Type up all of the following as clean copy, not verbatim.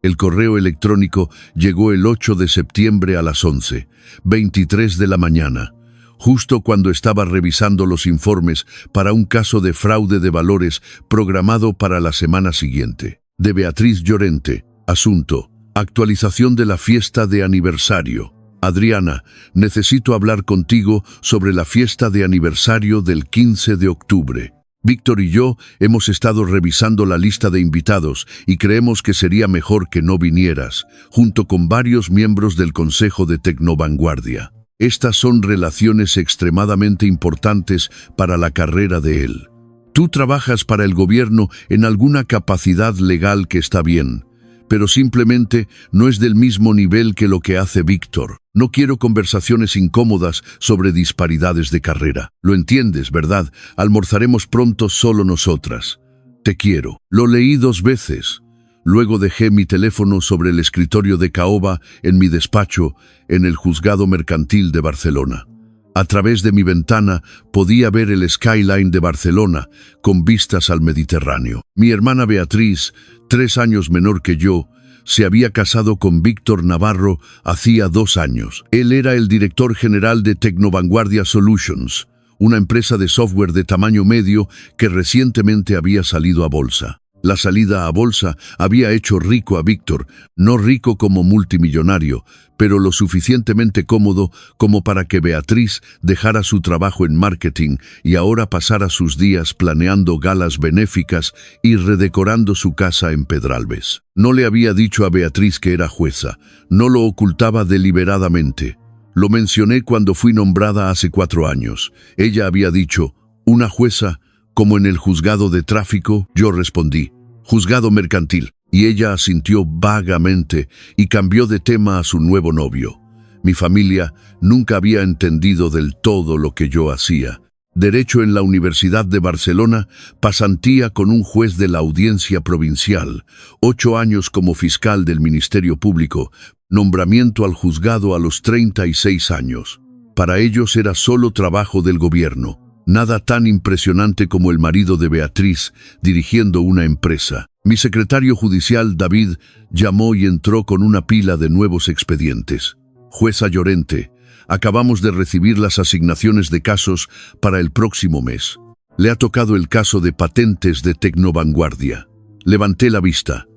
El correo electrónico llegó el 8 de septiembre a las 11:23 de la mañana, justo cuando estaba revisando los informes para un caso de fraude de valores programado para la semana siguiente. De Beatriz Llorente. Asunto: actualización de la fiesta de aniversario. Adriana, necesito hablar contigo sobre la fiesta de aniversario del 15 de octubre. Víctor y yo hemos estado revisando la lista de invitados y creemos que sería mejor que no vinieras, junto con varios miembros del Consejo de Tecnovanguardia. Estas son relaciones extremadamente importantes para la carrera de él. Tú trabajas para el gobierno en alguna capacidad legal que está bien, pero simplemente no es del mismo nivel que lo que hace Víctor. No quiero conversaciones incómodas sobre disparidades de carrera. Lo entiendes, ¿verdad? Almorzaremos pronto solo nosotras. Te quiero. Lo leí 2 veces. Luego dejé mi teléfono sobre el escritorio de caoba en mi despacho en el Juzgado Mercantil de Barcelona. A través de mi ventana podía ver el skyline de Barcelona con vistas al Mediterráneo. Mi hermana Beatriz, 3 años menor que yo, se había casado con Víctor Navarro hacía 2 años. Él era el director general de Tecnovanguardia Solutions, una empresa de software de tamaño medio que recientemente había salido a bolsa. La salida a bolsa había hecho rico a Víctor, no rico como multimillonario, pero lo suficientemente cómodo como para que Beatriz dejara su trabajo en marketing y ahora pasara sus días planeando galas benéficas y redecorando su casa en Pedralbes. No le había dicho a Beatriz que era jueza, no lo ocultaba deliberadamente. Lo mencioné cuando fui nombrada hace 4 años. Ella había dicho, ¿una jueza como en el juzgado de tráfico? Yo respondí, juzgado mercantil. Y ella asintió vagamente y cambió de tema a su nuevo novio. Mi familia nunca había entendido del todo lo que yo hacía. Derecho en la Universidad de Barcelona, pasantía con un juez de la Audiencia Provincial, 8 años como fiscal del Ministerio Público, nombramiento al juzgado a los 36 años. Para ellos era solo trabajo del gobierno. Nada tan impresionante como el marido de Beatriz dirigiendo una empresa. Mi secretario judicial, David, llamó y entró con una pila de nuevos expedientes. Jueza Llorente, acabamos de recibir las asignaciones de casos para el próximo mes. Le ha tocado el caso de patentes de Tecnovanguardia. Levanté la vista.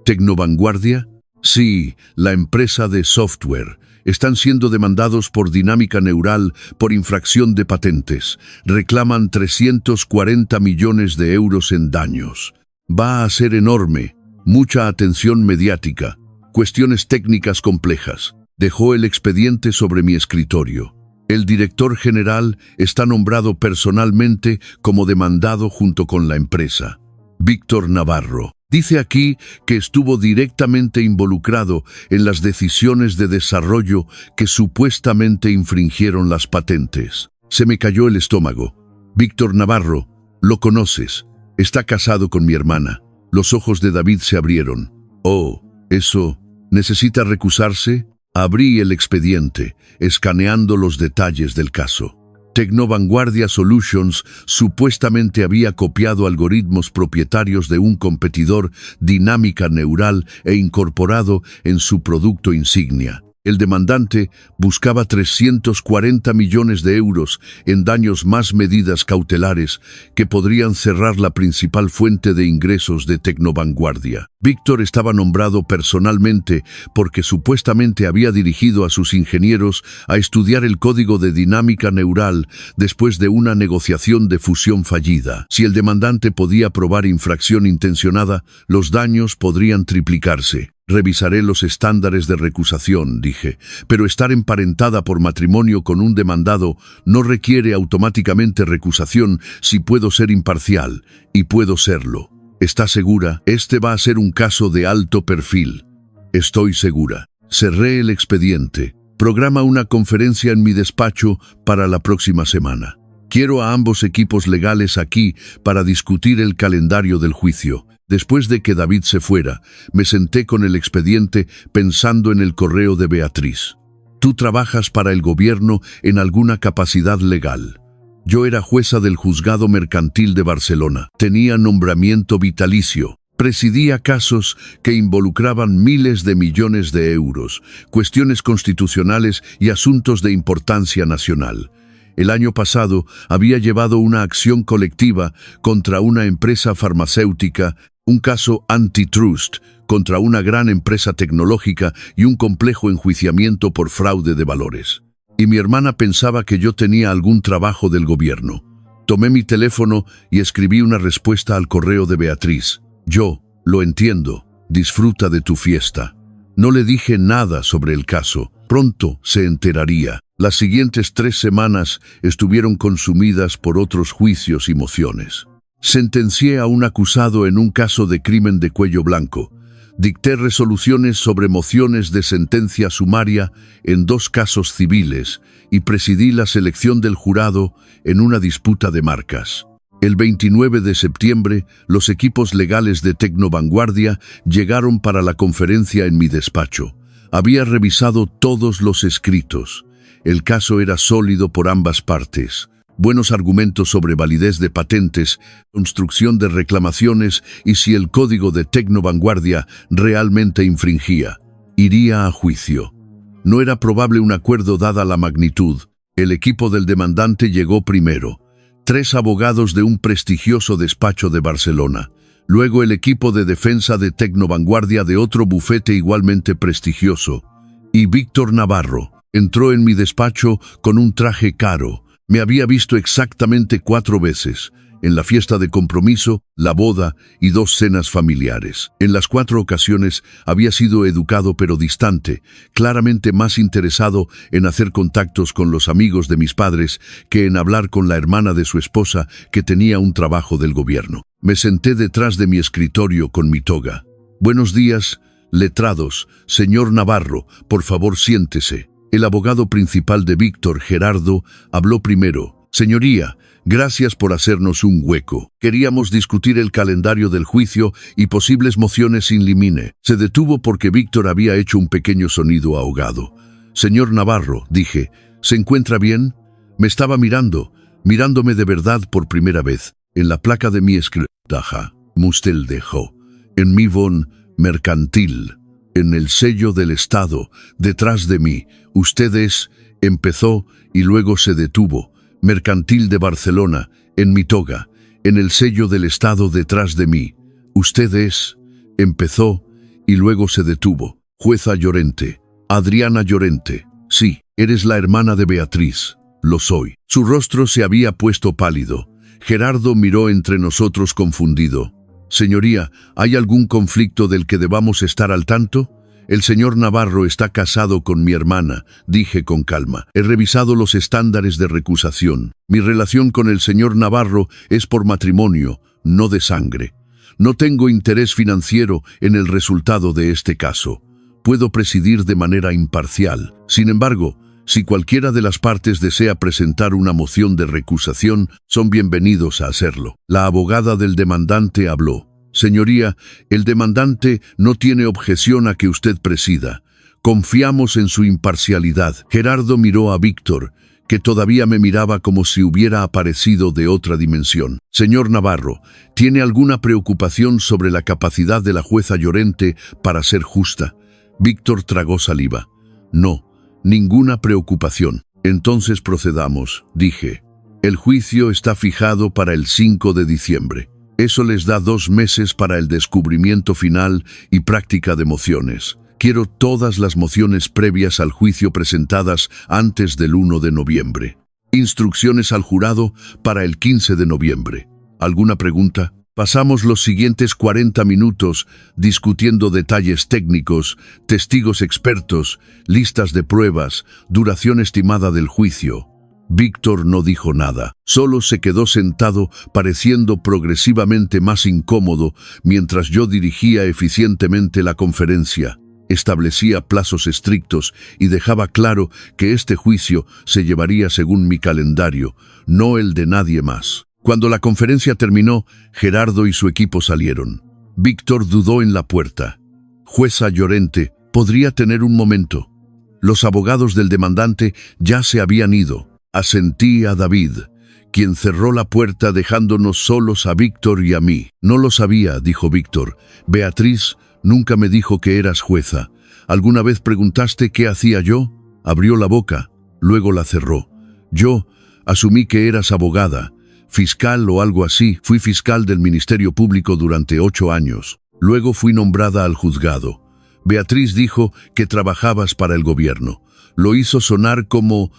¿Tecnovanguardia? Sí, la empresa de software. Están siendo demandados por Dinámica Neural por infracción de patentes. Reclaman 340 millones de euros en daños. Va a ser enorme. Mucha atención mediática. Cuestiones técnicas complejas. Dejó el expediente sobre mi escritorio. El director general está nombrado personalmente como demandado junto con la empresa. Víctor Navarro. Dice aquí que estuvo directamente involucrado en las decisiones de desarrollo que supuestamente infringieron las patentes. Se me cayó el estómago. Víctor Navarro, lo conoces. Está casado con mi hermana. Los ojos de David se abrieron. Oh, ¿eso necesita recusarse? Abrí el expediente, escaneando los detalles del caso. Tecnovanguardia Solutions supuestamente había copiado algoritmos propietarios de un competidor, Dinámica Neural, e incorporado en su producto insignia. El demandante buscaba 340 millones de euros en daños más medidas cautelares que podrían cerrar la principal fuente de ingresos de Tecnovanguardia. Víctor estaba nombrado personalmente porque supuestamente había dirigido a sus ingenieros a estudiar el código de dinámica neural después de una negociación de fusión fallida. Si el demandante podía probar infracción intencionada, los daños podrían triplicarse. Revisaré los estándares de recusación, dije, pero estar emparentada por matrimonio con un demandado no requiere automáticamente recusación si puedo ser imparcial, y puedo serlo. ¿Está segura? Este va a ser un caso de alto perfil. Estoy segura. Cerré el expediente. Programa una conferencia en mi despacho para la próxima semana. Quiero a ambos equipos legales aquí para discutir el calendario del juicio. Después de que David se fuera, me senté con el expediente pensando en el correo de Beatriz. Tú trabajas para el gobierno en alguna capacidad legal. Yo era jueza del Juzgado Mercantil de Barcelona. Tenía nombramiento vitalicio. Presidía casos que involucraban miles de millones de euros, cuestiones constitucionales y asuntos de importancia nacional. El año pasado había llevado una acción colectiva contra una empresa farmacéutica, un caso antitrust contra una gran empresa tecnológica y un complejo enjuiciamiento por fraude de valores. Y mi hermana pensaba que yo tenía algún trabajo del gobierno. Tomé mi teléfono y escribí una respuesta al correo de Beatriz. Yo, lo entiendo, disfruta de tu fiesta. No le dije nada sobre el caso, pronto se enteraría. Las siguientes 3 semanas estuvieron consumidas por otros juicios y mociones. Sentencié a un acusado en un caso de crimen de cuello blanco. Dicté resoluciones sobre mociones de sentencia sumaria en 2 casos civiles y presidí la selección del jurado en una disputa de marcas. El 29 de septiembre, los equipos legales de Tecnovanguardia llegaron para la conferencia en mi despacho. Había revisado todos los escritos. El caso era sólido por ambas partes. Buenos argumentos sobre validez de patentes, construcción de reclamaciones y si el código de Tecnovanguardia realmente infringía. Iría a juicio. No era probable un acuerdo dada la magnitud. El equipo del demandante llegó primero. 3 abogados de un prestigioso despacho de Barcelona. Luego el equipo de defensa de Tecnovanguardia de otro bufete igualmente prestigioso. Y Víctor Navarro entró en mi despacho con un traje caro. Me había visto exactamente 4 veces. En la fiesta de compromiso, la boda y 2 cenas familiares. En las 4 ocasiones había sido educado pero distante, claramente más interesado en hacer contactos con los amigos de mis padres que en hablar con la hermana de su esposa que tenía un trabajo del gobierno. Me senté detrás de mi escritorio con mi toga. Buenos días, letrados. Señor Navarro, por favor siéntese. El abogado principal de Víctor, Gerardo, habló primero. Señoría, gracias por hacernos un hueco. Queríamos discutir el calendario del juicio y posibles mociones in limine. Se detuvo porque Víctor había hecho un pequeño sonido ahogado. Señor Navarro, dije, ¿se encuentra bien? Me estaba mirándome de verdad por primera vez. En la placa de mi escritaja, Mustel dejó. En mi bon mercantil, en el sello del Estado, detrás de mí, ustedes, empezó y luego se detuvo. Mercantil de Barcelona, en mi toga, en el sello del Estado detrás de mí. Ustedes, empezó y luego se detuvo. Jueza Llorente, Adriana Llorente. Sí, eres la hermana de Beatriz. Lo soy. Su rostro se había puesto pálido. Gerardo miró entre nosotros confundido. Señoría, ¿hay algún conflicto del que debamos estar al tanto? El señor Navarro está casado con mi hermana, dije con calma. He revisado los estándares de recusación. Mi relación con el señor Navarro es por matrimonio, no de sangre. No tengo interés financiero en el resultado de este caso. Puedo presidir de manera imparcial. Sin embargo, si cualquiera de las partes desea presentar una moción de recusación, son bienvenidos a hacerlo. La abogada del demandante habló. Señoría, el demandante no tiene objeción a que usted presida. Confiamos en su imparcialidad. Gerardo miró a Víctor, que todavía me miraba como si hubiera aparecido de otra dimensión. Señor Navarro, ¿tiene alguna preocupación sobre la capacidad de la jueza Llorente para ser justa? Víctor tragó saliva. No, ninguna preocupación. Entonces procedamos, dije. El juicio está fijado para el 5 de diciembre. Eso les da 2 meses para el descubrimiento final y práctica de mociones. Quiero todas las mociones previas al juicio presentadas antes del 1 de noviembre. Instrucciones al jurado para el 15 de noviembre. ¿Alguna pregunta? Pasamos los siguientes 40 minutos discutiendo detalles técnicos, testigos expertos, listas de pruebas, duración estimada del juicio. Víctor no dijo nada, solo se quedó sentado pareciendo progresivamente más incómodo mientras yo dirigía eficientemente la conferencia. Establecía plazos estrictos y dejaba claro que este juicio se llevaría según mi calendario, no el de nadie más. Cuando la conferencia terminó, Gerardo y su equipo salieron. Víctor dudó en la puerta. Jueza Llorente, ¿podría tener un momento? Los abogados del demandante ya se habían ido. Asentí a David. quien cerró la puerta dejándonos solos a Víctor y a mí. No lo sabía, dijo Víctor. Beatriz nunca me dijo que eras jueza. ¿Alguna vez preguntaste qué hacía yo? Abrió la boca, luego la cerró. Yo asumí que eras abogada, fiscal o algo así. Fui fiscal del Ministerio Público durante 8 años. Luego fui nombrada al juzgado. Beatriz dijo que trabajabas para el gobierno. Lo hizo sonar como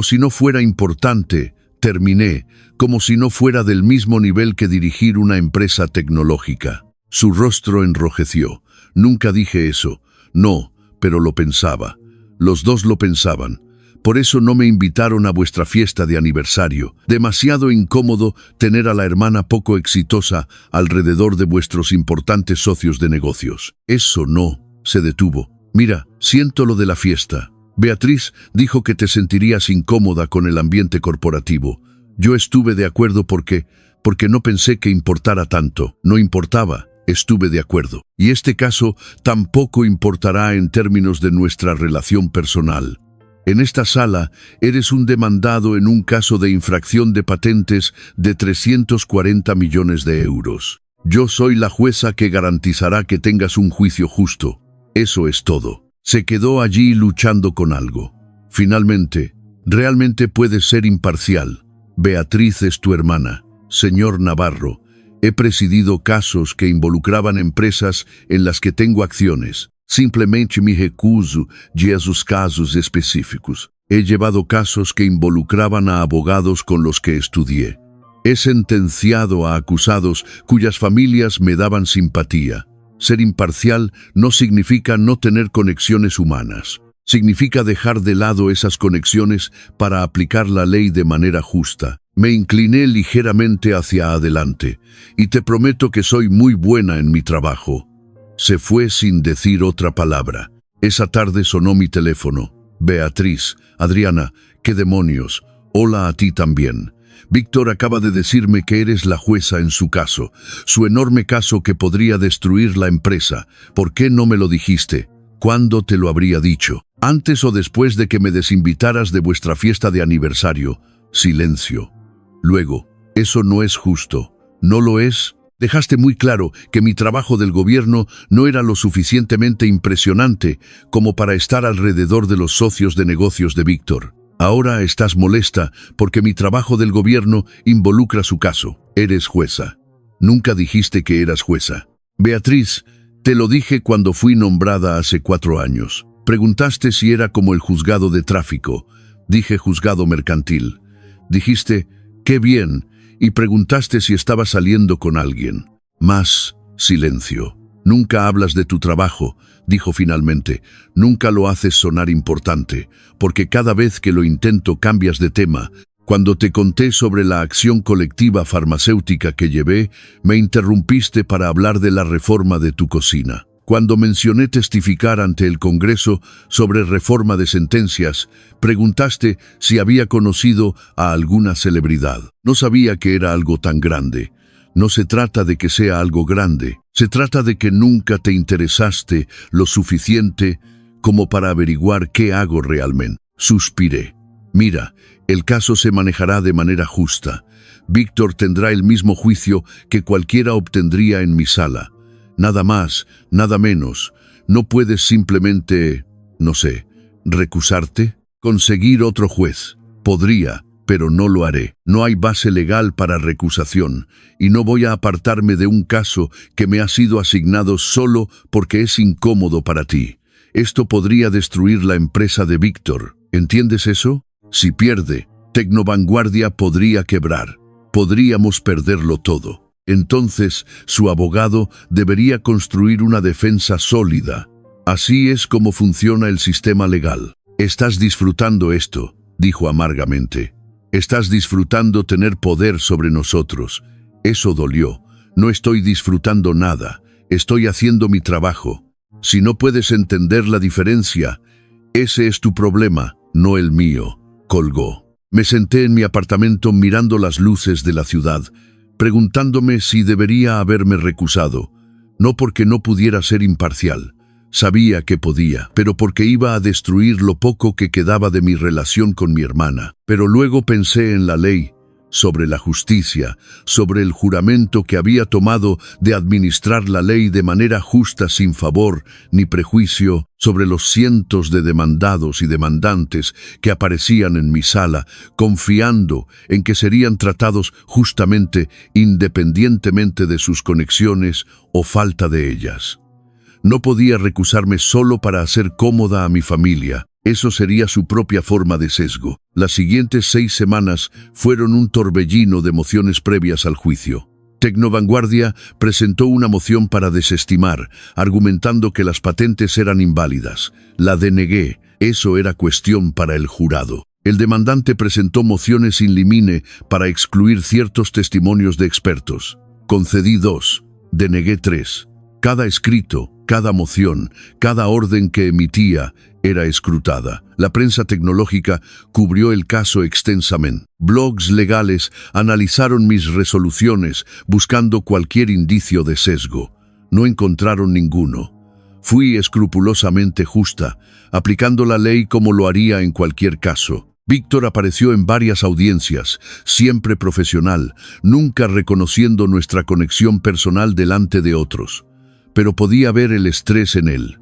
si no fuera importante. Terminé, como si no fuera del mismo nivel que dirigir una empresa tecnológica. Su rostro enrojeció. Nunca dije eso. No, pero lo pensaba. Los dos lo pensaban. Por eso no me invitaron a vuestra fiesta de aniversario. Demasiado incómodo tener a la hermana poco exitosa alrededor de vuestros importantes socios de negocios. Eso no. Se detuvo. Mira, siento lo de la fiesta. Beatriz dijo que te sentirías incómoda con el ambiente corporativo. Yo estuve de acuerdo porque no pensé que importara tanto. No importaba. Estuve de acuerdo. Y este caso tampoco importará en términos de nuestra relación personal. En esta sala eres un demandado en un caso de infracción de patentes de 340 millones de euros. Yo soy la jueza que garantizará que tengas un juicio justo. Eso es todo. Se quedó allí luchando con algo. Finalmente, realmente puedes ser imparcial. Beatriz es tu hermana. Señor Navarro, he presidido casos que involucraban empresas en las que tengo acciones. Simplemente me recuso de esos casos específicos. He llevado casos que involucraban a abogados con los que estudié. He sentenciado a acusados cuyas familias me daban simpatía. Ser imparcial no significa no tener conexiones humanas. Significa dejar de lado esas conexiones para aplicar la ley de manera justa. Me incliné ligeramente hacia adelante y te prometo que soy muy buena en mi trabajo. Se fue sin decir otra palabra. Esa tarde sonó mi teléfono. Beatriz, Adriana, ¿qué demonios? Hola a ti también. Víctor acaba de decirme que eres la jueza en su caso, su enorme caso que podría destruir la empresa. ¿Por qué no me lo dijiste? ¿Cuándo te lo habría dicho? ¿Antes o después de que me desinvitaras de vuestra fiesta de aniversario? Silencio. Luego, eso no es justo. ¿No lo es? Dejaste muy claro que mi trabajo del gobierno no era lo suficientemente impresionante como para estar alrededor de los socios de negocios de Víctor. Ahora estás molesta porque mi trabajo del gobierno involucra su caso. Eres jueza. Nunca dijiste que eras jueza. Beatriz, te lo dije cuando fui nombrada hace 4 años. Preguntaste si era como el juzgado de tráfico. Dije juzgado mercantil. Dijiste, qué bien, y preguntaste si estaba saliendo con alguien. Más silencio. Nunca hablas de tu trabajo, dijo finalmente. Nunca lo haces sonar importante, porque cada vez que lo intento cambias de tema. Cuando te conté sobre la acción colectiva farmacéutica que llevé, me interrumpiste para hablar de la reforma de tu cocina. Cuando mencioné testificar ante el Congreso sobre reforma de sentencias, preguntaste si había conocido a alguna celebridad. No sabía que era algo tan grande. No se trata de que sea algo grande, se trata de que nunca te interesaste lo suficiente como para averiguar qué hago realmente. Suspiré. Mira, el caso se manejará de manera justa. Víctor tendrá el mismo juicio que cualquiera obtendría en mi sala. Nada más, nada menos. ¿No puedes simplemente, no sé, recusarte? Conseguir otro juez. Podría, pero no lo haré. No hay base legal para recusación, y no voy a apartarme de un caso que me ha sido asignado solo porque es incómodo para ti. Esto podría destruir la empresa de Víctor. ¿Entiendes eso? Si pierde, Tecnovanguardia podría quebrar. Podríamos perderlo todo. Entonces, su abogado debería construir una defensa sólida. Así es como funciona el sistema legal. Estás disfrutando esto, dijo amargamente. Estás disfrutando tener poder sobre nosotros. Eso dolió. No estoy disfrutando nada. Estoy haciendo mi trabajo. Si no puedes entender la diferencia, ese es tu problema, no el mío. Colgó. Me senté en mi apartamento mirando las luces de la ciudad, preguntándome si debería haberme recusado, no porque no pudiera ser imparcial, sabía que podía, pero porque iba a destruir lo poco que quedaba de mi relación con mi hermana. Pero luego pensé en la ley, sobre la justicia, sobre el juramento que había tomado de administrar la ley de manera justa sin favor ni prejuicio, sobre los cientos de demandados y demandantes que aparecían en mi sala, confiando en que serían tratados justamente independientemente de sus conexiones o falta de ellas. No podía recusarme solo para hacer cómoda a mi familia. Eso sería su propia forma de sesgo. Las siguientes 6 semanas fueron un torbellino de mociones previas al juicio. Tecnovanguardia presentó una moción para desestimar, argumentando que las patentes eran inválidas. La denegué. Eso era cuestión para el jurado. El demandante presentó mociones in limine para excluir ciertos testimonios de expertos. Concedí 2, denegué 3. Cada escrito, cada moción, cada orden que emitía era escrutada. La prensa tecnológica cubrió el caso extensamente. Blogs legales analizaron mis resoluciones buscando cualquier indicio de sesgo. No encontraron ninguno. Fui escrupulosamente justa, aplicando la ley como lo haría en cualquier caso. Víctor apareció en varias audiencias, siempre profesional, nunca reconociendo nuestra conexión personal delante de otros. Pero podía ver el estrés en él.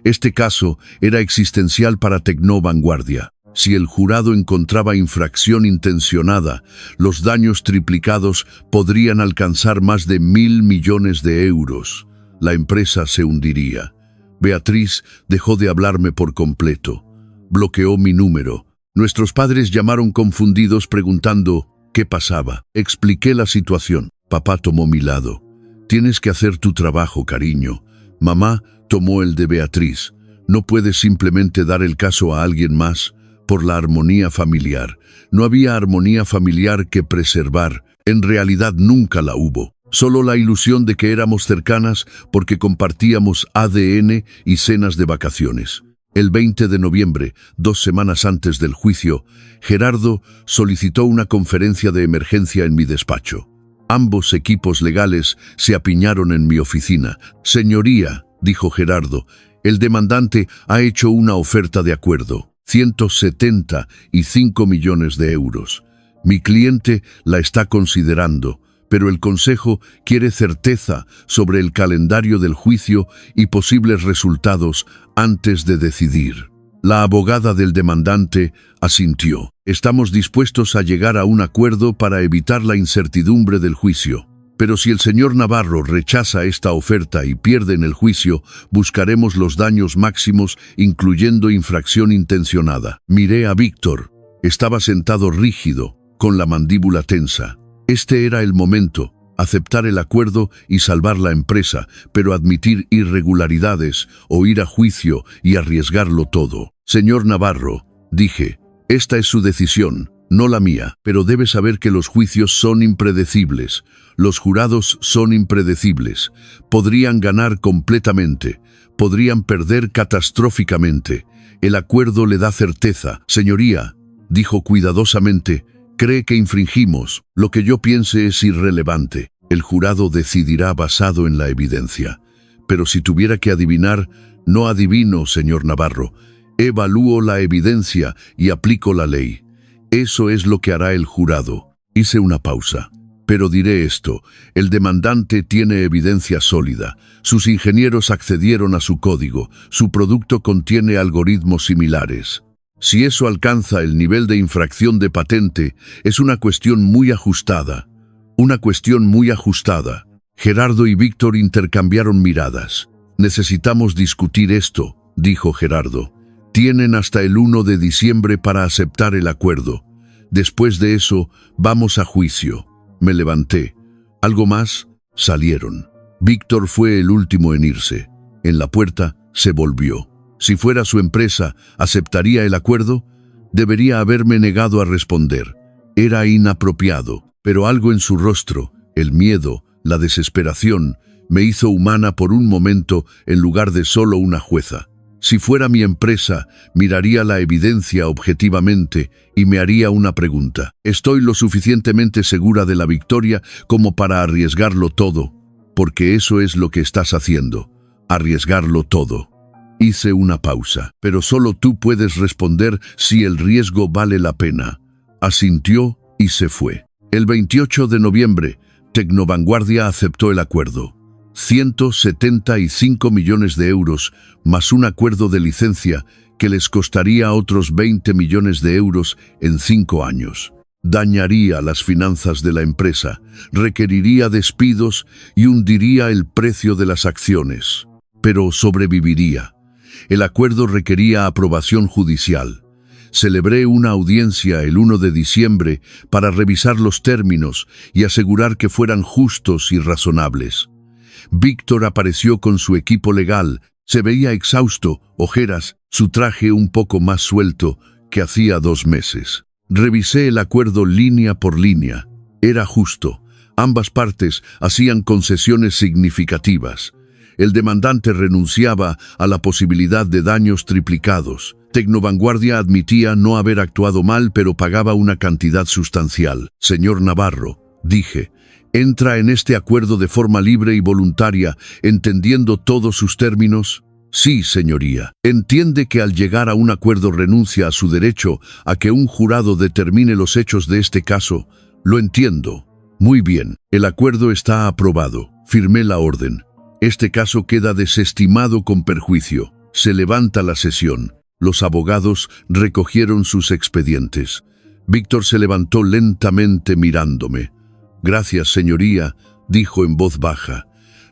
Este caso era existencial para Tecnovanguardia. Si el jurado encontraba infracción intencionada, los daños triplicados podrían alcanzar más de 1.000 millones de euros. La empresa se hundiría. Beatriz dejó de hablarme por completo. Bloqueó mi número. Nuestros padres llamaron confundidos preguntando qué pasaba. Expliqué la situación. Papá tomó mi lado. Tienes que hacer tu trabajo, cariño. Mamá tomó el de Beatriz. No puedes simplemente dar el caso a alguien más por la armonía familiar. No había armonía familiar que preservar. En realidad nunca la hubo. Solo la ilusión de que éramos cercanas porque compartíamos ADN y cenas de vacaciones. El 20 de noviembre, 2 semanas antes del juicio, Gerardo solicitó una conferencia de emergencia en mi despacho. Ambos equipos legales se apiñaron en mi oficina. Señoría, dijo Gerardo, el demandante ha hecho una oferta de acuerdo, 175 millones de euros. Mi cliente la está considerando, pero el Consejo quiere certeza sobre el calendario del juicio y posibles resultados antes de decidir. La abogada del demandante asintió. Estamos dispuestos a llegar a un acuerdo para evitar la incertidumbre del juicio. Pero si el señor Navarro rechaza esta oferta y pierde en el juicio, buscaremos los daños máximos, incluyendo infracción intencionada. Miré a Víctor. Estaba sentado rígido, con la mandíbula tensa. Este era el momento, aceptar el acuerdo y salvar la empresa, pero admitir irregularidades o ir a juicio y arriesgarlo todo. Señor Navarro, dije, esta es su decisión, no la mía, pero debe saber que los juicios son impredecibles. Los jurados son impredecibles. Podrían ganar completamente, podrían perder catastróficamente. El acuerdo le da certeza. Señoría, dijo cuidadosamente, cree que infringimos. Lo que yo piense es irrelevante. El jurado decidirá basado en la evidencia. Pero si tuviera que adivinar, no adivino, señor Navarro. Evalúo la evidencia y aplico la ley. Eso es lo que hará el jurado. Hice una pausa. Pero diré esto, el demandante tiene evidencia sólida. Sus ingenieros accedieron a su código. Su producto contiene algoritmos similares. Si eso alcanza el nivel de infracción de patente, es una cuestión muy ajustada. Una cuestión muy ajustada. Gerardo y Víctor intercambiaron miradas. Necesitamos discutir esto, dijo Gerardo. Tienen hasta el 1 de diciembre para aceptar el acuerdo. Después de eso, vamos a juicio. Me levanté. ¿Algo más? Salieron. Víctor fue el último en irse. En la puerta, se volvió. Si fuera su empresa, ¿aceptaría el acuerdo? Debería haberme negado a responder. Era inapropiado, pero algo en su rostro, el miedo, la desesperación, me hizo humana por un momento en lugar de solo una jueza. Si fuera mi empresa, miraría la evidencia objetivamente y me haría una pregunta. ¿Estoy lo suficientemente segura de la victoria como para arriesgarlo todo? Porque eso es lo que estás haciendo, arriesgarlo todo. Hice una pausa, pero solo tú puedes responder si el riesgo vale la pena. Asintió y se fue. El 28 de noviembre, Tecnovanguardia aceptó el acuerdo. 175 millones de euros, más un acuerdo de licencia que les costaría otros 20 millones de euros en 5 años. Dañaría las finanzas de la empresa, requeriría despidos y hundiría el precio de las acciones. Pero sobreviviría. El acuerdo requería aprobación judicial. Celebré una audiencia el 1 de diciembre para revisar los términos y asegurar que fueran justos y razonables. Víctor apareció con su equipo legal. Se veía exhausto, ojeras, su traje un poco más suelto que hacía 2 meses. Revisé el acuerdo línea por línea. Era justo. Ambas partes hacían concesiones significativas. El demandante renunciaba a la posibilidad de daños triplicados. Tecnovanguardia admitía no haber actuado mal, pero pagaba una cantidad sustancial. Señor Navarro, dije, ¿entra en este acuerdo de forma libre y voluntaria, entendiendo todos sus términos? Sí, señoría. Entiende que al llegar a un acuerdo renuncia a su derecho a que un jurado determine los hechos de este caso. Lo entiendo. Muy bien, el acuerdo está aprobado. Firmé la orden. Este caso queda desestimado con perjuicio. Se levanta la sesión. Los abogados recogieron sus expedientes. Víctor se levantó lentamente mirándome. Gracias, señoría, dijo en voz baja.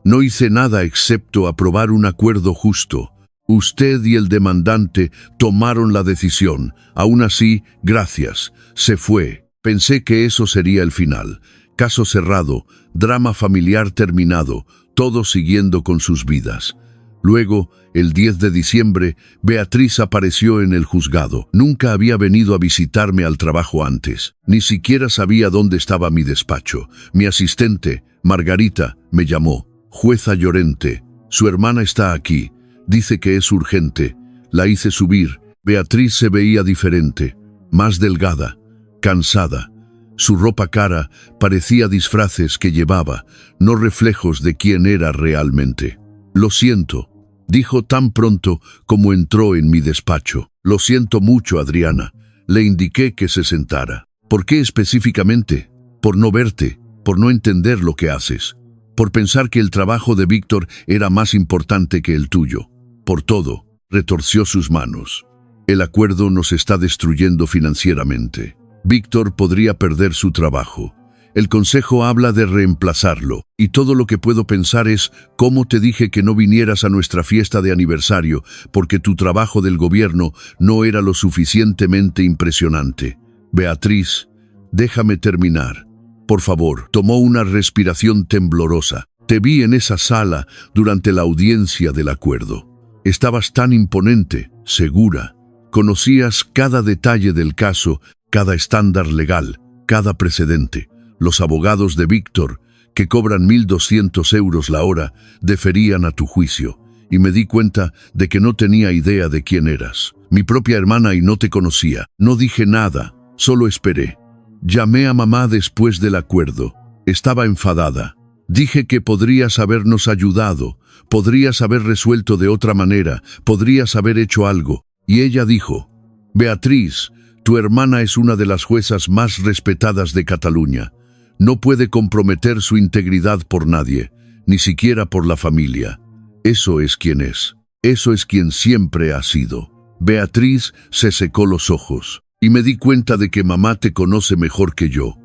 No hice nada excepto aprobar un acuerdo justo. Usted y el demandante tomaron la decisión. Aún así, gracias. Se fue. Pensé que eso sería el final. Caso cerrado, drama familiar terminado, todos siguiendo con sus vidas. Luego, el 10 de diciembre, Beatriz apareció en el juzgado. Nunca había venido a visitarme al trabajo antes. Ni siquiera sabía dónde estaba mi despacho. Mi asistente, Margarita, me llamó. Jueza Llorente, su hermana está aquí. Dice que es urgente. La hice subir. Beatriz se veía diferente, más delgada, cansada. Su ropa cara parecía disfraces que llevaba, no reflejos de quién era realmente. Lo siento, dijo tan pronto como entró en mi despacho. Lo siento mucho, Adriana. Le indiqué que se sentara. ¿Por qué específicamente? Por no verte, por no entender lo que haces, por pensar que el trabajo de Víctor era más importante que el tuyo. Por todo, retorció sus manos. El acuerdo nos está destruyendo financieramente. Víctor podría perder su trabajo. El consejo habla de reemplazarlo, y todo lo que puedo pensar es cómo te dije que no vinieras a nuestra fiesta de aniversario, porque tu trabajo del gobierno no era lo suficientemente impresionante. Beatriz, déjame terminar. Por favor, tomó una respiración temblorosa. Te vi en esa sala durante la audiencia del acuerdo. Estabas tan imponente, segura. Conocías cada detalle del caso, cada estándar legal, cada precedente. Los abogados de Víctor, que cobran 1.200 euros la hora, deferían a tu juicio, y me di cuenta de que no tenía idea de quién eras. Mi propia hermana y no te conocía. No dije nada, solo esperé. Llamé a mamá después del acuerdo. Estaba enfadada. Dije que podrías habernos ayudado, podrías haber resuelto de otra manera, podrías haber hecho algo. Y ella dijo, Beatriz, tu hermana es una de las juezas más respetadas de Cataluña. No puede comprometer su integridad por nadie, ni siquiera por la familia. Eso es quien es. Eso es quien siempre ha sido. Beatriz se secó los ojos, y me di cuenta de que mamá te conoce mejor que yo.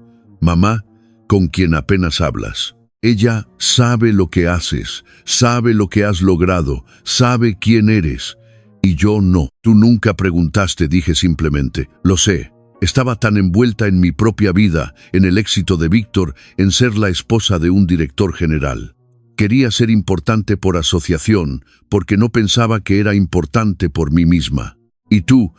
Mamá, con quien apenas hablas. Ella sabe lo que haces, sabe lo que has logrado, sabe quién eres. Y yo no. Tú nunca preguntaste, dije simplemente. Lo sé. Estaba tan envuelta en mi propia vida, en el éxito de Víctor, en ser la esposa de un director general. Quería ser importante por asociación, porque no pensaba que era importante por mí misma. Y tú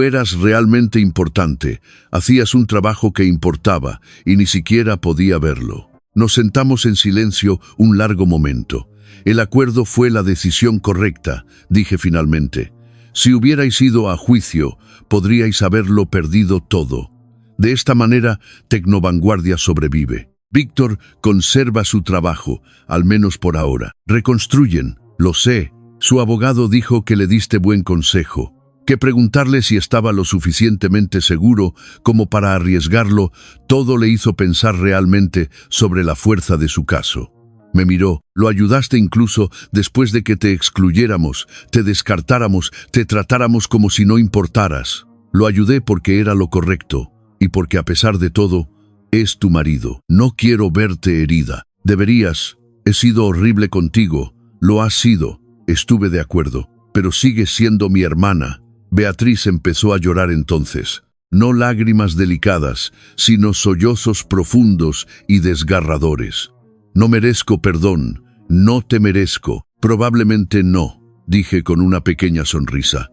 eras realmente importante. Hacías un trabajo que importaba, y ni siquiera podía verlo. Nos sentamos en silencio un largo momento. El acuerdo fue la decisión correcta, dije finalmente. Si hubierais ido a juicio, podríais haberlo perdido todo. De esta manera, Tecnovanguardia sobrevive. Víctor conserva su trabajo, al menos por ahora. Reconstruyen, lo sé. Su abogado dijo que le diste buen consejo. que preguntarle si estaba lo suficientemente seguro como para arriesgarlo. Todo le hizo pensar realmente sobre la fuerza de su caso. Me miró. Lo ayudaste incluso después de que te excluyéramos, te descartáramos, te tratáramos como si no importaras. Lo ayudé porque era lo correcto y porque a pesar de todo, es tu marido. No quiero verte herida. Deberías. He sido horrible contigo. Lo has sido. Estuve de acuerdo. Pero sigues siendo mi hermana. Beatriz empezó a llorar entonces. No lágrimas delicadas, sino sollozos profundos y desgarradores. No merezco perdón. No te merezco. Probablemente no, dije con una pequeña sonrisa.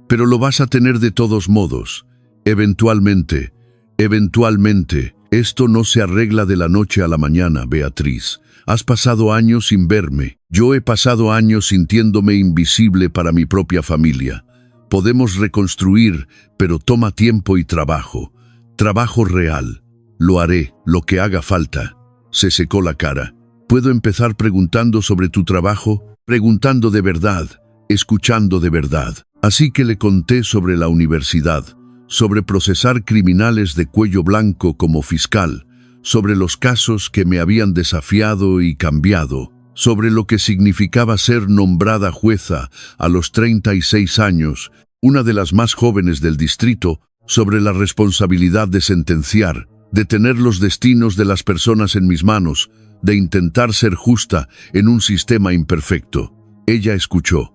Pero lo vas a tener de todos modos. Eventualmente. Esto no se arregla de la noche a la mañana, Beatriz. Has pasado años sin verme. Yo he pasado años sintiéndome invisible para mi propia familia. Podemos reconstruir, pero toma tiempo y trabajo. Trabajo real. Lo haré, lo que haga falta. Se secó la cara. ¿Puedo empezar preguntando sobre tu trabajo? Preguntando de verdad, escuchando de verdad. Así que le conté sobre la universidad, sobre procesar criminales de cuello blanco como fiscal, sobre los casos que me habían desafiado y cambiado, sobre lo que significaba ser nombrada jueza a los 36 años, una de las más jóvenes del distrito, sobre la responsabilidad de sentenciar, de tener los destinos de las personas en mis manos, de intentar ser justa en un sistema imperfecto. Ella escuchó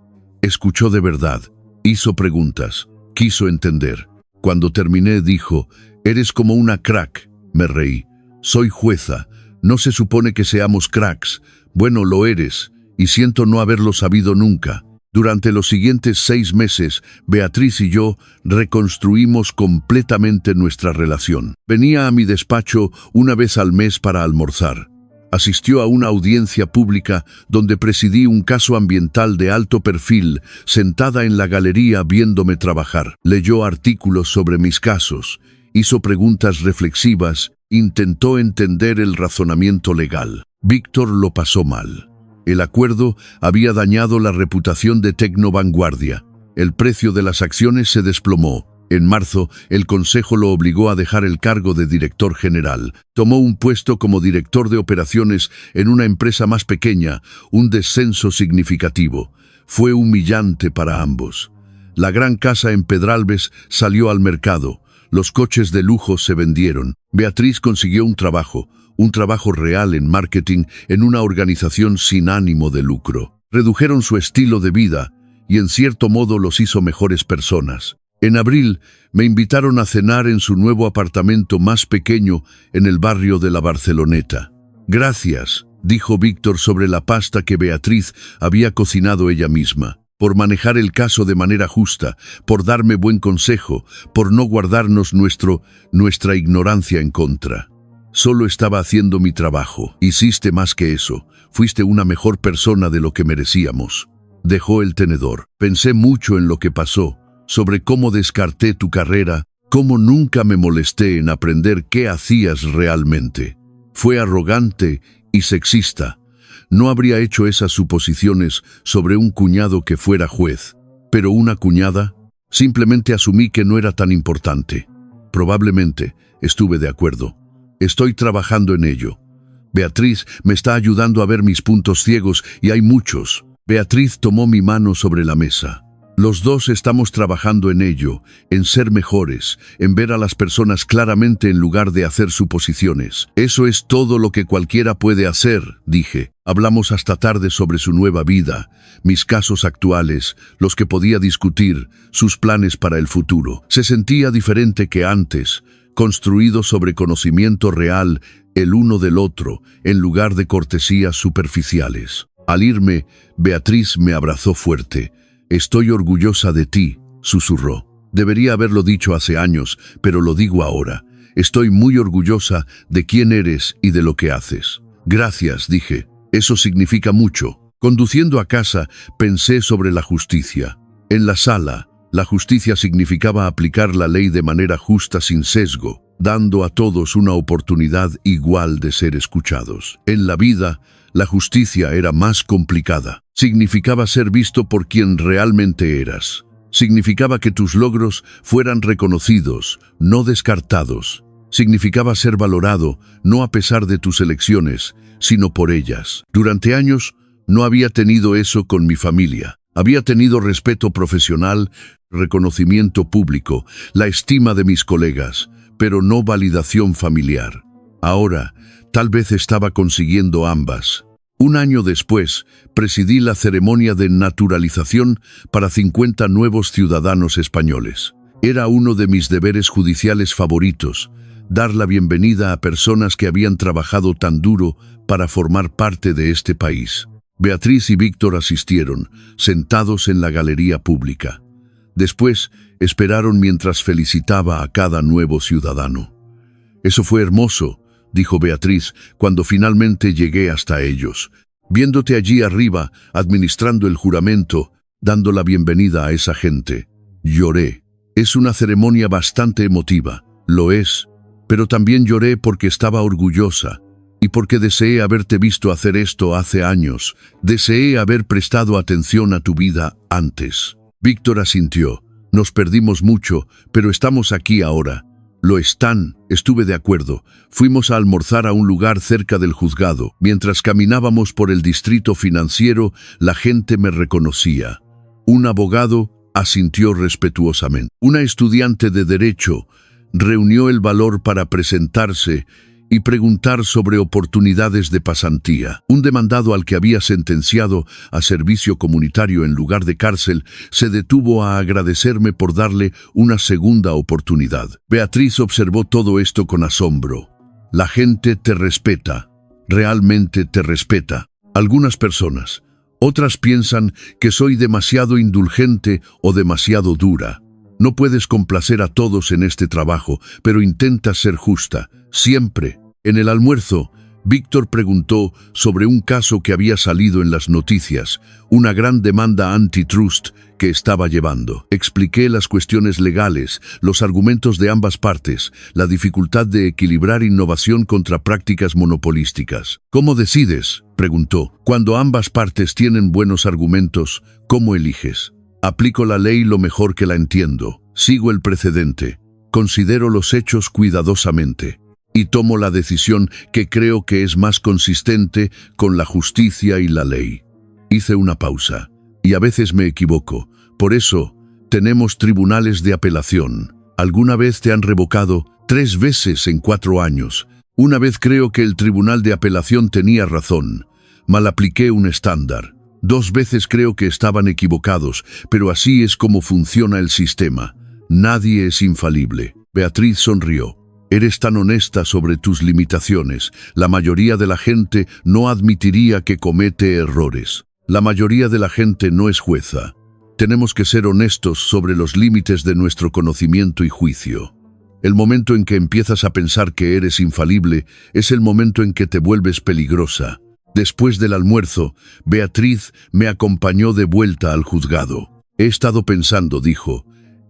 de verdad, hizo preguntas, quiso entender. Cuando terminé dijo, eres como una crack. Me reí. Soy jueza. No se supone que seamos cracks. Bueno, lo eres, y siento no haberlo sabido nunca. Durante los siguientes 6 meses, Beatriz y yo reconstruimos completamente nuestra relación. Venía a mi despacho una vez al mes para almorzar. Asistió a una audiencia pública donde presidí un caso ambiental de alto perfil, sentada en la galería viéndome trabajar. Leyó artículos sobre mis casos, hizo preguntas reflexivas, intentó entender el razonamiento legal. Víctor lo pasó mal. El acuerdo había dañado la reputación de Tecnovanguardia. El precio de las acciones se desplomó. En marzo, el Consejo lo obligó a dejar el cargo de director general. Tomó un puesto como director de operaciones en una empresa más pequeña, un descenso significativo. Fue humillante para ambos. La gran casa en Pedralbes salió al mercado. Los coches de lujo se vendieron. Beatriz consiguió un trabajo real en marketing en una organización sin ánimo de lucro. Redujeron su estilo de vida y en cierto modo los hizo mejores personas. En abril me invitaron a cenar en su nuevo apartamento más pequeño en el barrio de la Barceloneta. Gracias, dijo Víctor sobre la pasta que Beatriz había cocinado ella misma, por manejar el caso de manera justa, por darme buen consejo, por no guardarnos nuestra ignorancia en contra. Solo estaba haciendo mi trabajo. Hiciste más que eso. Fuiste una mejor persona de lo que merecíamos. Dejó el tenedor. Pensé mucho en lo que pasó, sobre cómo descarté tu carrera, cómo nunca me molesté en aprender qué hacías realmente. Fue arrogante y sexista. No habría hecho esas suposiciones sobre un cuñado que fuera juez. Pero una cuñada, simplemente asumí que no era tan importante. Probablemente estuve de acuerdo. Estoy trabajando en ello. Beatriz me está ayudando a ver mis puntos ciegos y hay muchos. Beatriz tomó mi mano sobre la mesa. Los dos estamos trabajando en ello, en ser mejores, en ver a las personas claramente en lugar de hacer suposiciones. Eso es todo lo que cualquiera puede hacer, dije. Hablamos hasta tarde sobre su nueva vida, mis casos actuales, los que podía discutir, sus planes para el futuro. Se sentía diferente que antes, construido sobre conocimiento real el uno del otro, en lugar de cortesías superficiales. Al irme, Beatriz me abrazó fuerte. Estoy orgullosa de ti, susurró. Debería haberlo dicho hace años, pero lo digo ahora. Estoy muy orgullosa de quién eres y de lo que haces. Gracias, dije. Eso significa mucho. Conduciendo a casa, pensé sobre la justicia. En la sala, la justicia significaba aplicar la ley de manera justa sin sesgo, dando a todos una oportunidad igual de ser escuchados. En la vida, la justicia era más complicada. Significaba ser visto por quien realmente eras. Significaba que tus logros fueran reconocidos, no descartados. Significaba ser valorado, no a pesar de tus elecciones, sino por ellas. Durante años no había tenido eso con mi familia. Había tenido respeto profesional, reconocimiento público, la estima de mis colegas, pero no validación familiar. Ahora, tal vez estaba consiguiendo ambas. Un año después, presidí la ceremonia de naturalización para 50 nuevos ciudadanos españoles. Era uno de mis deberes judiciales favoritos, dar la bienvenida a personas que habían trabajado tan duro para formar parte de este país. Beatriz y Víctor asistieron, sentados en la galería pública. Después, esperaron mientras felicitaba a cada nuevo ciudadano. «Eso fue hermoso», dijo Beatriz, cuando finalmente llegué hasta ellos. «Viéndote allí arriba, administrando el juramento, dando la bienvenida a esa gente. Lloré. Es una ceremonia bastante emotiva, lo es, pero también lloré porque estaba orgullosa. Y porque deseé haberte visto hacer esto hace años, deseé haber prestado atención a tu vida antes». Víctor asintió. «Nos perdimos mucho, pero estamos aquí ahora». «Lo están», estuve de acuerdo. Fuimos a almorzar a un lugar cerca del juzgado. Mientras caminábamos por el distrito financiero, la gente me reconocía. Un abogado asintió respetuosamente. Una estudiante de Derecho reunió el valor para presentarse y preguntar sobre oportunidades de pasantía. Un demandado al que había sentenciado a servicio comunitario en lugar de cárcel se detuvo a agradecerme por darle una segunda oportunidad. Beatriz observó todo esto con asombro. «La gente te respeta, realmente te respeta. Algunas personas. Otras piensan que soy demasiado indulgente o demasiado dura. No puedes complacer a todos en este trabajo, pero intenta ser justa, siempre». En el almuerzo, Víctor preguntó sobre un caso que había salido en las noticias, una gran demanda antitrust que estaba llevando. Expliqué las cuestiones legales, los argumentos de ambas partes, la dificultad de equilibrar innovación contra prácticas monopolísticas. «¿Cómo decides?», preguntó. «Cuando ambas partes tienen buenos argumentos, ¿cómo eliges?». «Aplico la ley lo mejor que la entiendo. Sigo el precedente. Considero los hechos cuidadosamente. Y tomo la decisión que creo que es más consistente con la justicia y la ley». Hice una pausa. «Y a veces me equivoco. Por eso, tenemos tribunales de apelación. ¿Alguna vez te han revocado? 3 veces en 4 años. Una vez creo que el tribunal de apelación tenía razón. Mal apliqué un estándar. 2 veces creo que estaban equivocados, pero así es como funciona el sistema. Nadie es infalible». Beatriz sonrió. «Eres tan honesta sobre tus limitaciones. La mayoría de la gente no admitiría que comete errores. La mayoría de la gente no es jueza. Tenemos que ser honestos sobre los límites de nuestro conocimiento y juicio. El momento en que empiezas a pensar que eres infalible es el momento en que te vuelves peligrosa». Después del almuerzo, Beatriz me acompañó de vuelta al juzgado. «He estado pensando», dijo,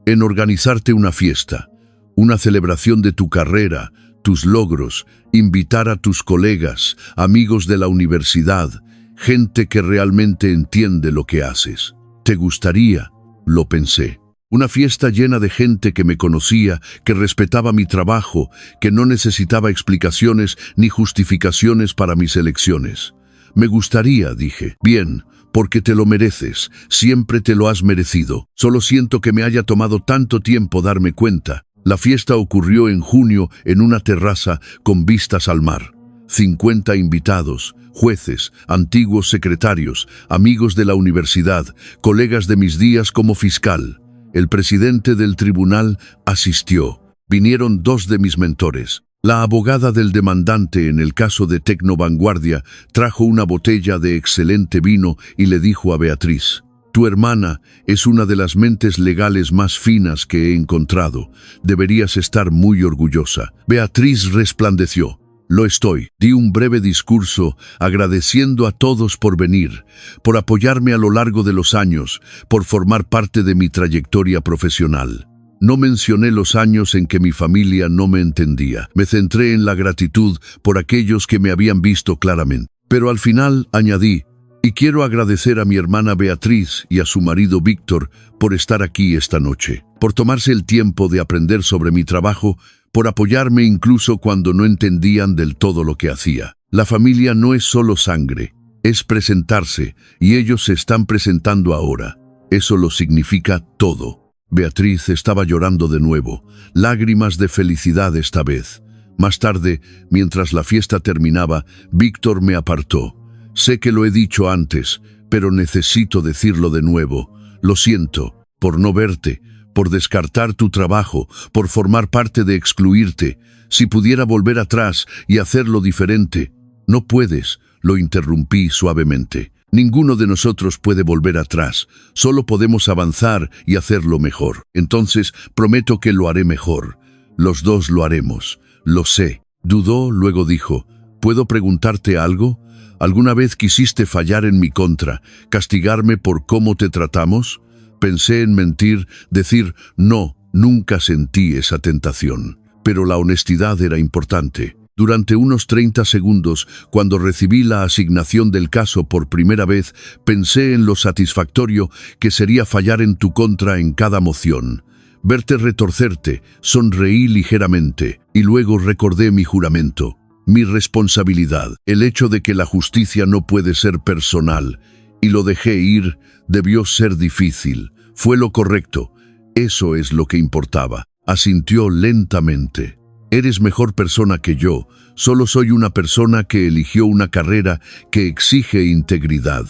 «en organizarte una fiesta. Una celebración de tu carrera, tus logros, invitar a tus colegas, amigos de la universidad, gente que realmente entiende lo que haces. ¿Te gustaría?». Lo pensé. Una fiesta llena de gente que me conocía, que respetaba mi trabajo, que no necesitaba explicaciones ni justificaciones para mis elecciones. «Me gustaría», dije. «Bien, porque te lo mereces, siempre te lo has merecido. Solo siento que me haya tomado tanto tiempo darme cuenta». La fiesta ocurrió en junio en una terraza con vistas al mar. 50 invitados, jueces, antiguos secretarios, amigos de la universidad, colegas de mis días como fiscal. El presidente del tribunal asistió. Vinieron 2 de mis mentores. La abogada del demandante en el caso de Tecnovanguardia trajo una botella de excelente vino y le dijo a Beatriz: «Tu hermana es una de las mentes legales más finas que he encontrado. Deberías estar muy orgullosa». Beatriz resplandeció. «Lo estoy». Di un breve discurso agradeciendo a todos por venir, por apoyarme a lo largo de los años, por formar parte de mi trayectoria profesional. No mencioné los años en que mi familia no me entendía. Me centré en la gratitud por aquellos que me habían visto claramente. Pero al final añadí: Y quiero agradecer a mi hermana Beatriz y a su marido Víctor por estar aquí esta noche, por tomarse el tiempo de aprender sobre mi trabajo, por apoyarme incluso cuando no entendían del todo lo que hacía. La familia no es solo sangre, es presentarse, y ellos se están presentando ahora. Eso lo significa todo. Beatriz estaba llorando de nuevo, lágrimas de felicidad esta vez. Más tarde, mientras la fiesta terminaba, Víctor me apartó. Sé que lo he dicho antes, pero necesito decirlo de nuevo. Lo siento, por no verte, por descartar tu trabajo, por formar parte de excluirte. Si pudiera volver atrás y hacerlo diferente. No puedes, lo interrumpí suavemente. Ninguno de nosotros puede volver atrás, solo podemos avanzar y hacerlo mejor. Entonces, prometo que lo haré mejor. Los dos lo haremos, lo sé. Dudó, luego dijo, ¿puedo preguntarte algo? ¿Alguna vez quisiste fallar en mi contra, castigarme por cómo te tratamos? Pensé en mentir, decir, no, nunca sentí esa tentación. Pero la honestidad era importante. Durante unos 30 segundos, cuando recibí la asignación del caso por primera vez, pensé en lo satisfactorio que sería fallar en tu contra en cada moción. Verte retorcerte, sonreí ligeramente, y luego recordé mi juramento, mi responsabilidad, el hecho de que la justicia no puede ser personal, y lo dejé ir. Debió ser difícil, fue lo correcto, eso es lo que importaba. Asintió lentamente. Eres mejor persona que yo, solo soy una persona que eligió una carrera que exige integridad.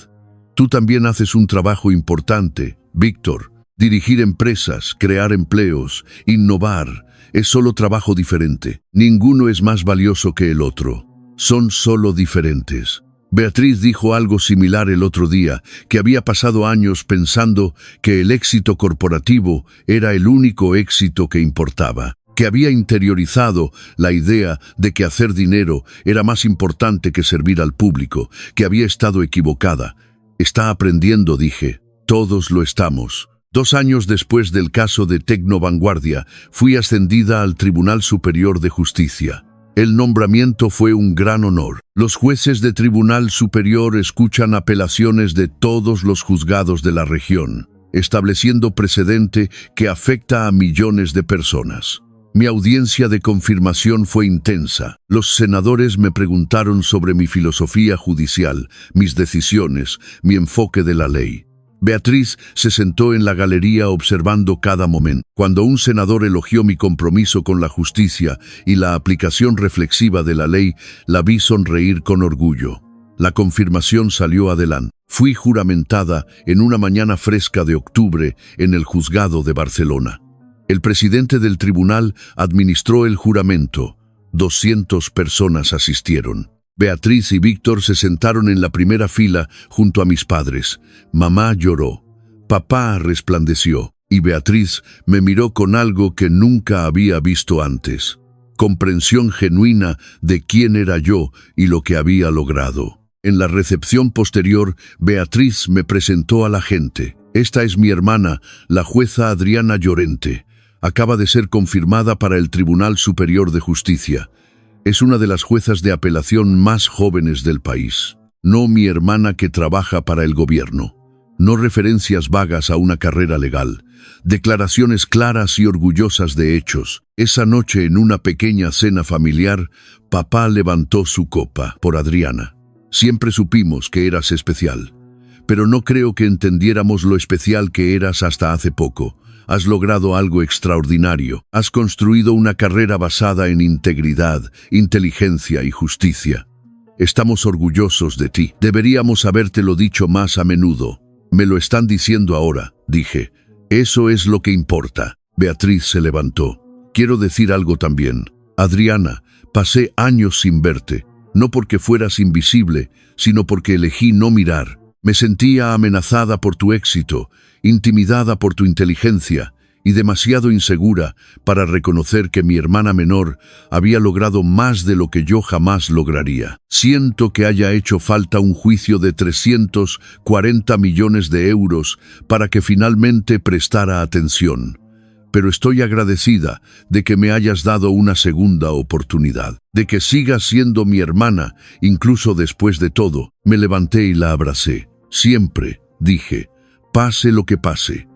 Tú también haces un trabajo importante, Víctor. Dirigir empresas, crear empleos, innovar, es solo trabajo diferente. Ninguno es más valioso que el otro. Son solo diferentes. Beatriz dijo algo similar el otro día, que había pasado años pensando que el éxito corporativo era el único éxito que importaba, que había interiorizado la idea de que hacer dinero era más importante que servir al público, que había estado equivocada. Está aprendiendo, dije. Todos lo estamos. 2 años después del caso de Tecnovanguardia, fui ascendida al Tribunal Superior de Justicia. El nombramiento fue un gran honor. Los jueces de Tribunal Superior escuchan apelaciones de todos los juzgados de la región, estableciendo precedente que afecta a millones de personas. Mi audiencia de confirmación fue intensa. Los senadores me preguntaron sobre mi filosofía judicial, mis decisiones, mi enfoque de la ley. Beatriz se sentó en la galería observando cada momento. Cuando un senador elogió mi compromiso con la justicia y la aplicación reflexiva de la ley, la vi sonreír con orgullo. La confirmación salió adelante. Fui juramentada en una mañana fresca de octubre en el juzgado de Barcelona. El presidente del tribunal administró el juramento. 200 personas asistieron. Beatriz y Víctor se sentaron en la primera fila junto a mis padres. Mamá lloró. Papá resplandeció. Y Beatriz me miró con algo que nunca había visto antes. Comprensión genuina de quién era yo y lo que había logrado. En la recepción posterior, Beatriz me presentó a la gente. Esta es mi hermana, la jueza Adriana Llorente. Acaba de ser confirmada para el Tribunal Superior de Justicia. Es una de las juezas de apelación más jóvenes del país. No mi hermana que trabaja para el gobierno. No referencias vagas a una carrera legal. Declaraciones claras y orgullosas de hechos. Esa noche en una pequeña cena familiar, papá levantó su copa por Adriana. Siempre supimos que eras especial. Pero no creo que entendiéramos lo especial que eras hasta hace poco. Has logrado algo extraordinario. Has construido una carrera basada en integridad, inteligencia y justicia. Estamos orgullosos de ti. Deberíamos habértelo dicho más a menudo. Me lo están diciendo ahora, dije. Eso es lo que importa. Beatriz se levantó. Quiero decir algo también. Adriana, pasé años sin verte. No porque fueras invisible, sino porque elegí no mirar. Me sentía amenazada por tu éxito, intimidada por tu inteligencia y demasiado insegura para reconocer que mi hermana menor había logrado más de lo que yo jamás lograría. Siento que haya hecho falta un juicio de 340 millones de euros para que finalmente prestara atención. pero estoy agradecida de que me hayas dado una segunda oportunidad, de que sigas siendo mi hermana, incluso después de todo. Me levanté y la abracé. Siempre, dije, pase lo que pase.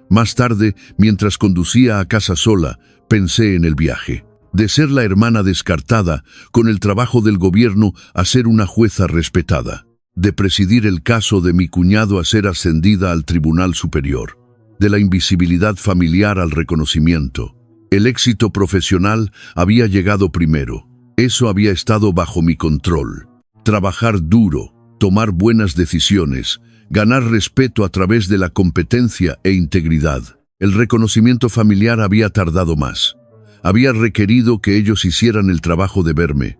Más tarde, mientras conducía a casa sola, pensé en el viaje. De ser la hermana descartada, con el trabajo del gobierno, a ser una jueza respetada. De presidir el caso de mi cuñado a ser ascendida al Tribunal Superior. De la invisibilidad familiar al reconocimiento. El éxito profesional había llegado primero. Eso había estado bajo mi control. Trabajar duro, tomar buenas decisiones, ganar respeto a través de la competencia e integridad. El reconocimiento familiar había tardado más. Había requerido que ellos hicieran el trabajo de verme,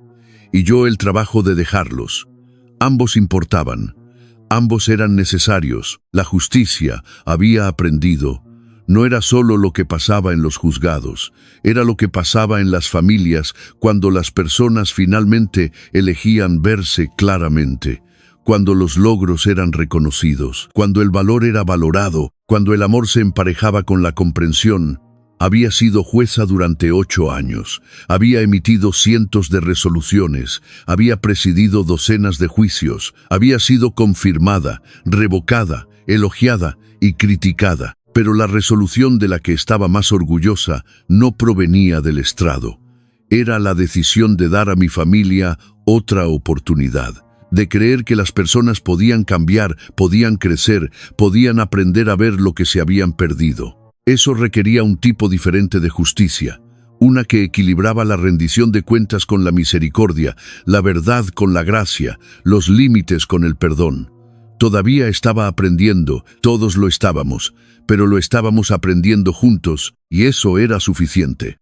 y yo el trabajo de dejarlos. Ambos importaban. Ambos eran necesarios. La justicia, había aprendido, no era solo lo que pasaba en los juzgados, era lo que pasaba en las familias cuando las personas finalmente elegían verse claramente, cuando los logros eran reconocidos, cuando el valor era valorado, cuando el amor se emparejaba con la comprensión. Había sido jueza durante 8 años, había emitido cientos de resoluciones, había presidido docenas de juicios, había sido confirmada, revocada, elogiada y criticada, pero la resolución de la que estaba más orgullosa no provenía del estrado. Era la decisión de dar a mi familia otra oportunidad, de creer que las personas podían cambiar, podían crecer, podían aprender a ver lo que se habían perdido. Eso requería un tipo diferente de justicia, una que equilibraba la rendición de cuentas con la misericordia, la verdad con la gracia, los límites con el perdón. Todavía estaba aprendiendo, todos lo estábamos, pero lo estábamos aprendiendo juntos, y eso era suficiente.